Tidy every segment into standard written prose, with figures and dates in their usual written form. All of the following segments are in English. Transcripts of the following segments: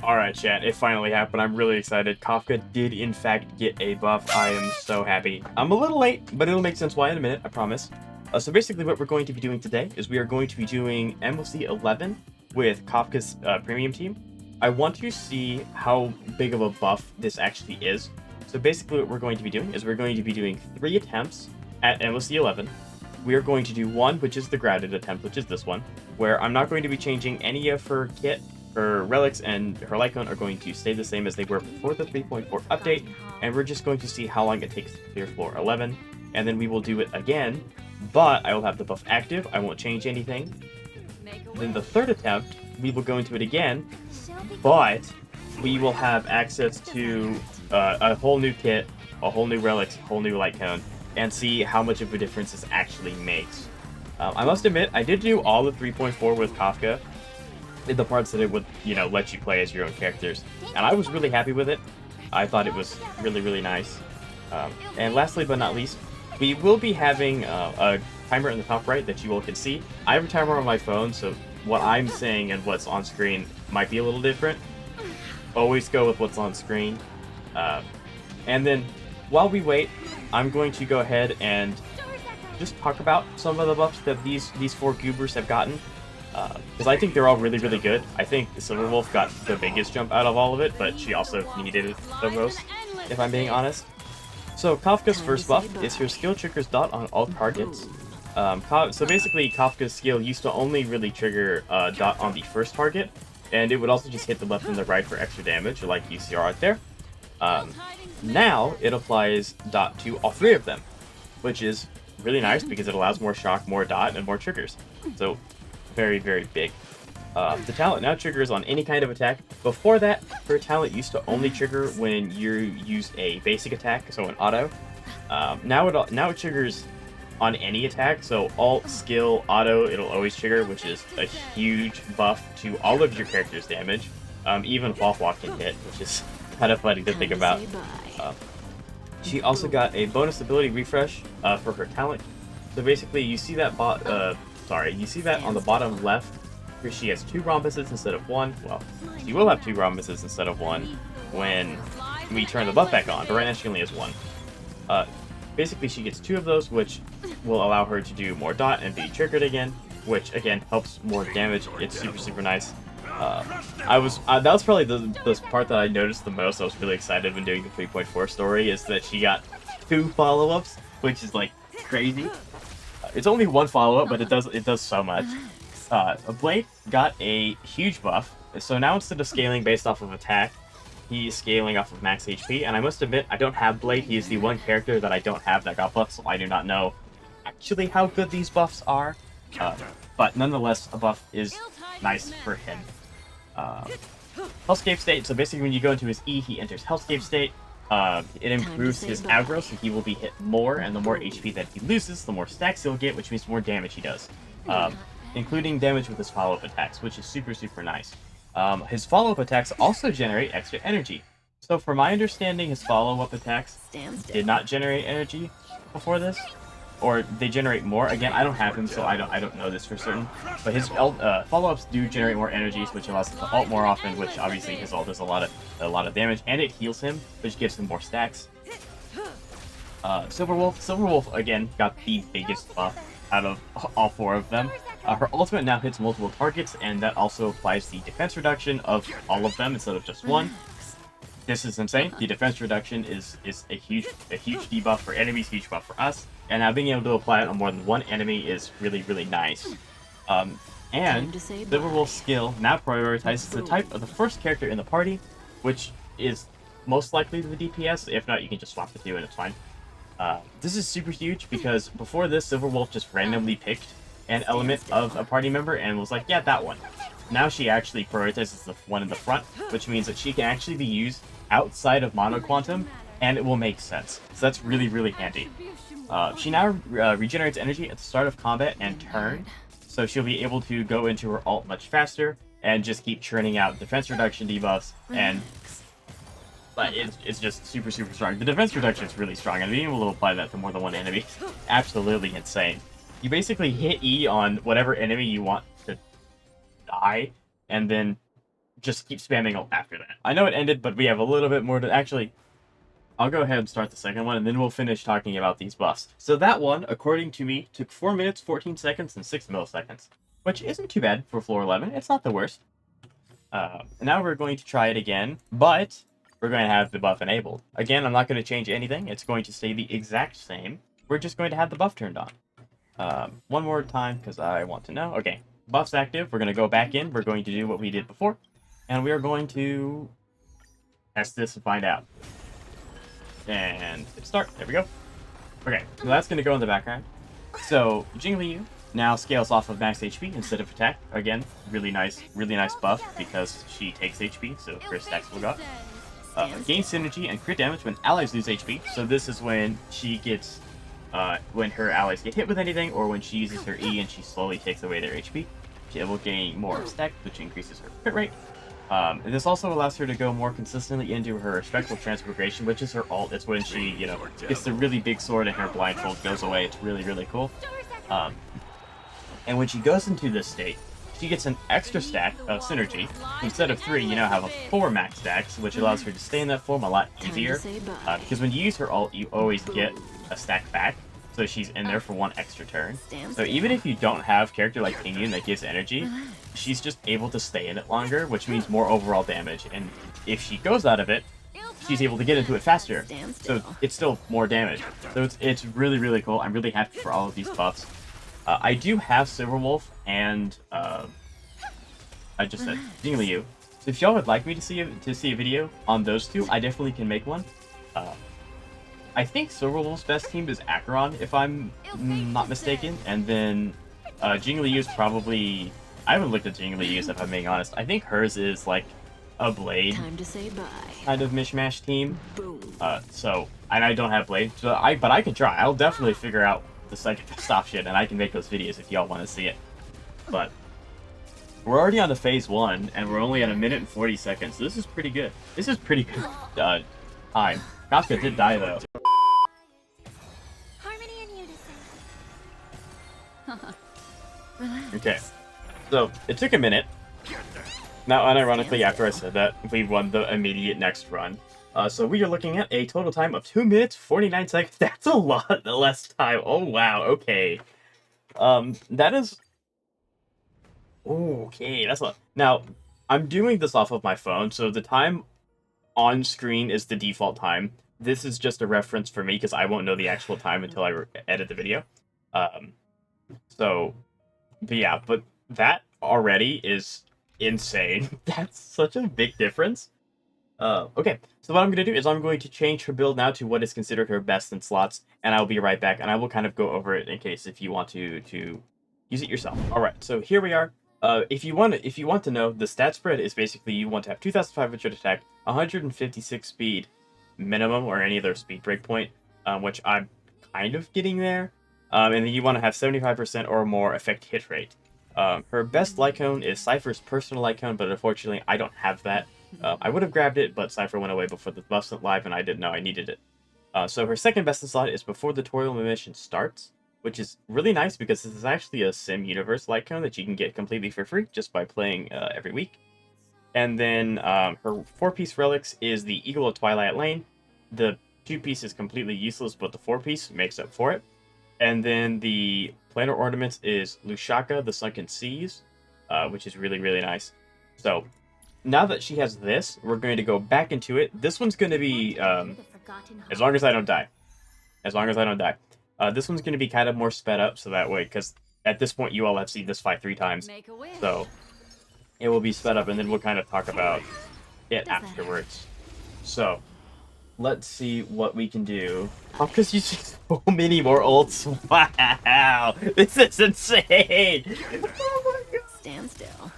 Alright, chat, it finally happened. I'm really excited. Kafka did, in fact, get a buff. I am so happy. I'm a little late, but it'll make sense why in a minute, I promise. So basically what we're going to be doing today is we are going to be doing MLC 11 with Kafka's premium team. I want to see how big of a buff this actually is. So basically what we're going to be doing is we're going to be doing 3 attempts at MLC 11. We are going to do one, which is the grounded attempt, which is this one, where I'm not going to be changing any of her kit. Her relics and her Lycon are going to stay the same as they were before the 3.4 update, and we're just going to see how long it takes to clear floor 11, and then we will do it again, but I will have the buff active, I won't change anything. Then the third attempt, we will go into it again, but we will have access to a whole new kit, a whole new relics, a whole new Lycon, and see how much of a difference this actually makes. I must admit, I did do all of 3.4 with Kafka, the parts that it would, let you play as your own characters. And I was really happy with it. I thought it was really, really nice. And lastly but not least, we will be having a timer in the top right that you all can see. I have a timer on my phone, so what I'm saying and what's on screen might be a little different. Always go with what's on screen. And then, while we wait, I'm going to go ahead and just talk about some of the buffs that these 4 goobers have gotten. Because I think they're all really, really good. I think Silverwolf got the biggest jump out of all of it, but she also needed it the most, if I'm being honest. So Kafka's first buff is her skill triggers dot on all targets. So basically, Kafka's skill used to only really trigger dot on the first target, and it would also just hit the left and the right for extra damage, like you see right there. Now, it applies dot to all 3 of them, which is really nice because it allows more shock, more dot, and more triggers. So very, very big. The talent now triggers on any kind of attack. Before that, her talent used to only trigger when you used a basic attack, so an auto. Now it triggers on any attack, so alt, skill, auto, it'll always trigger, which is a huge buff to all of your character's damage. Even Walk can hit, which is kind of funny to think about. She also got a bonus ability refresh for her talent. So basically, you see that on the bottom left, where she has 2 rhombuses instead of 1. Well, she will have 2 rhombuses instead of 1 when we turn the buff back on, but right now she only has 1. Basically, she gets 2 of those, which will allow her to do more dot and be triggered again, which again helps more damage. It's super, super nice. That was probably the part that I noticed the most. I was really excited when doing the 3.4 story, is that she got 2 follow-ups, which is like crazy. It's only 1 follow-up, but it does so much. Blade got a huge buff, so now instead of scaling based off of attack, he's scaling off of max HP, and I must admit, I don't have Blade. He is the one character that I don't have that got buffed, so I do not know actually how good these buffs are, but nonetheless, a buff is nice for him. Hellscape state, so basically when you go into his E, he enters Hellscape state. It improves his aggro, so he will be hit more, and the more HP that he loses, the more stacks he'll get, which means more damage he does. Including damage with his follow-up attacks, which is super, super nice. His follow-up attacks also generate extra energy. So from my understanding, his follow-up attacks did not generate energy before this, or they generate more. Again, I don't have him, so I don't know this for certain. But his follow-ups do generate more energy, which allows him to ult more often, which obviously his ult does a lot of damage, and it heals him, which gives him more stacks. Silverwolf again got the biggest buff out of all 4 of them. Her ultimate now hits multiple targets, and that also applies the defense reduction of all of them instead of just 1. This is insane. The defense reduction is a huge debuff for enemies, huge buff for us, and now being able to apply it on more than 1 enemy is really, really nice. And Silverwolf's skill now prioritizes the type of the first character in the party, which is most likely the DPS. If not, you can just swap the 2 and it's fine. This is super huge because before this, Silverwolf just randomly picked an element of a party member and was like, yeah, that one. Now she actually prioritizes the one in the front, which means that she can actually be used outside of Mono Quantum, and it will make sense. So that's really, really handy. She now regenerates energy at the start of combat and turn, so she'll be able to go into her ult much faster and just keep churning out defense reduction debuffs, and it's just super, super strong. The defense reduction is really strong, and being able to apply that to more than 1 enemy is absolutely insane. You basically hit E on whatever enemy you want to die, and then just keep spamming after that. I know it ended, but we have a little bit more to... Actually, I'll go ahead and start the second one, and then we'll finish talking about these buffs. So that one, according to me, took 4 minutes, 14 seconds, and 6 milliseconds, which isn't too bad for floor 11. It's not the worst. Now we're going to try it again, but we're going to have the buff enabled. Again, I'm not going to change anything. It's going to stay the exact same. We're just going to have the buff turned on. One more time, because I want to know. Okay, buff's active. We're going to go back in. We're going to do what we did before, and we are going to test this and find out. And hit start. There we go. Okay, so that's going to go in the background. So, Jingliu now scales off of max HP instead of attack. Again, really nice buff because she takes HP, so her stacks will go up. Gain synergy and crit damage when allies lose HP. So this is when she gets, when her allies get hit with anything, or when she uses her E and she slowly takes away their HP. She will gain more stack, which increases her crit rate. And this also allows her to go more consistently into her Spectral Transmigration, which is her ult. It's when she, you know, gets the really big sword and her blindfold goes away. It's really, really cool. And when she goes into this state, she gets an extra stack of synergy. Instead of 3, you now have 4 max stacks, which allows her to stay in that form a lot easier. Because when you use her ult, you always get a stack back. So she's in there for 1 extra turn. So even if you don't have a character like Jingliu that gives energy, she's just able to stay in it longer, which means more overall damage. And if she goes out of it, she's able to get into it faster. So it's still more damage. So it's really, really cool. I'm really happy for all of these buffs. I do have Silverwolf and I just said Jingliu. So if y'all would like me to see a video on those two, I definitely can make one. I think Silverwolf's best team is Acheron, if I'm not mistaken, and then Jingliu's probably... I haven't looked at Jingliu's, if I'm being honest. I think hers is like a Blade kind of mishmash team. So, and I don't have Blade, so but I can try. I'll definitely figure out the second best option, and I can make those videos if y'all want to see it. But we're already on the phase 1, and we're only at 1 minute and 40 seconds. So this is pretty good. This is pretty good time. Kafka did die though. Okay, so it took a minute. Now, unironically, after I said that, we won the immediate next run. So we are looking at a total time of 2 minutes, 49 seconds. That's a lot less time. Oh, wow. Okay. That is... Okay, that's a lot. Now, I'm doing this off of my phone, so the time on screen is the default time. This is just a reference for me, because I won't know the actual time until I edit the video. But yeah, but that already is insane. That's such a big difference. Okay, so what I'm going to do is I'm going to change her build now to what is considered her best in slots, and I'll be right back, and I will kind of go over it in case if you want to use it yourself. Alright, so here we are. If you want to know, the stat spread is basically you want to have 2,500 attack, 156 speed minimum, or any other speed breakpoint, which I'm kind of getting there. And then you want to have 75% or more effect hit rate. Her best Lycone is Cypher's personal Lycone, but unfortunately I don't have that. I would have grabbed it, but Cypher went away before the buff went live, and I didn't know I needed it. So her second best in slot is before the tutorial mission starts, which is really nice because this is actually a sim universe Lycone that you can get completely for free just by playing every week. And then her 4-piece relics is the Eagle of Twilight Lane. The 2-piece is completely useless, but the 4-piece makes up for it. And then the planar ornaments is Lushaka, the Sunken Seas, which is really, really nice. So, now that she has this, we're going to go back into it. This one's going to be, as long as I don't die. As long as I don't die. This one's going to be kind of more sped up, so that way, because at this point you all have seen this fight 3 times. So, it will be sped up, and then we'll kind of talk about it afterwards. So, let's see what we can do. Kafka's using so many more ults. Wow, this is insane. Oh my god. Stand still.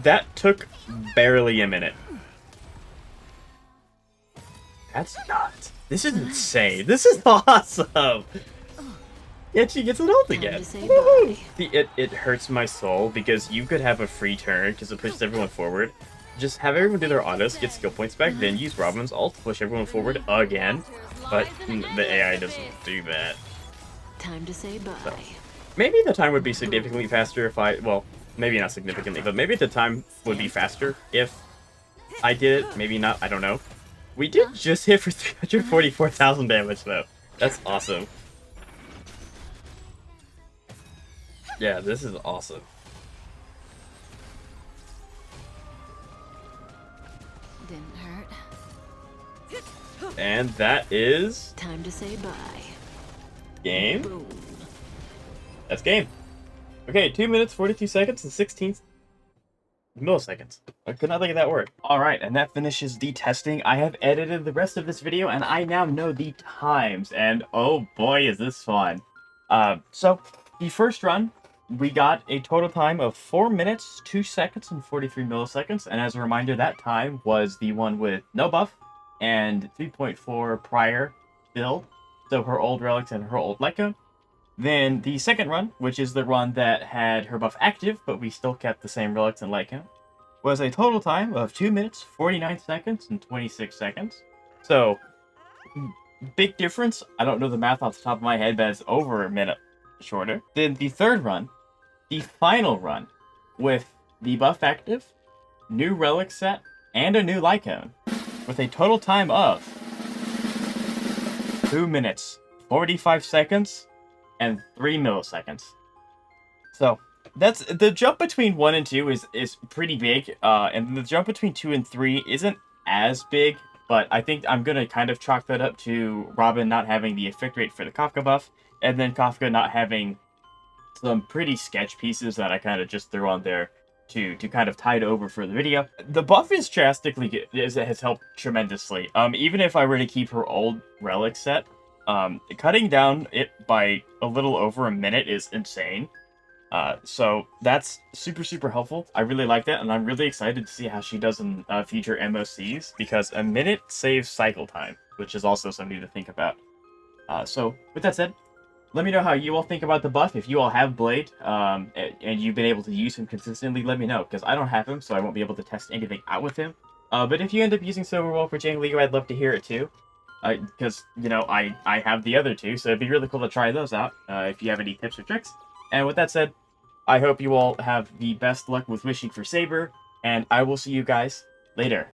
That took barely a minute. That's nuts. This is insane. This is awesome. Yeah, she gets an ult again. It hurts my soul because you could have a free turn because it pushes everyone forward. Just have everyone do their autos, get skill points back, then use Robin's ult to push everyone forward again. But the AI doesn't do that. Time to say bye. So, Maybe the time would be significantly faster if I, well, maybe not significantly, but maybe the time would be faster if I did it. Maybe not, I don't know. We did just hit for 344,000 damage, though. That's awesome. Yeah, this is awesome. Didn't hurt. And that is... Time to say bye. Game? Boom. That's game. Okay, 2 minutes, 42 seconds, and 16 milliseconds. I could not think of that word. Alright, and that finishes the testing. I have edited the rest of this video, and I now know the times, and oh boy, is this fun. So, the first run, we got a total time of 4 minutes, 2 seconds, and 43 milliseconds, and as a reminder, that time was the one with no buff, and 3.4 prior build, so her old relics and her old Leica. Then the second run, which is the run that had her buff active, but we still kept the same relics and light count, was a total time of 2 minutes, 49 seconds, and 26 seconds. So, big difference. I don't know the math off the top of my head, but it's over a minute shorter. Then the third run, the final run, with the buff active, new relic set, and a new light cone, with a total time of 2 minutes, 45 seconds, and 3 milliseconds. So that's the jump between 1 and 2 is pretty big, and the jump between 2 and 3 isn't as big, but I think I'm gonna kind of chalk that up to Robin not having the effect rate for the Kafka buff, and then Kafka not having some pretty sketch pieces that I kind of just threw on there to kind of tide over for the video. The buff is drastically good. It has helped tremendously. Even if I were to keep her old relic set, cutting down it by a little over a minute is insane. So that's super helpful. I really like that, and I'm really excited to see how she does in future MOCs, because a minute saves cycle time, which is also something to think about. So with that said, let me know how you all think about the buff. If you all have Blade, and you've been able to use him consistently, let me know, because I don't have him, so I won't be able to test anything out with him. But if you end up using Silverwolf or Jingliu, I'd love to hear it too. Because, you know, I have the other two, so it'd be really cool to try those out, if you have any tips or tricks. And with that said, I hope you all have the best luck with wishing for Saber, and I will see you guys later.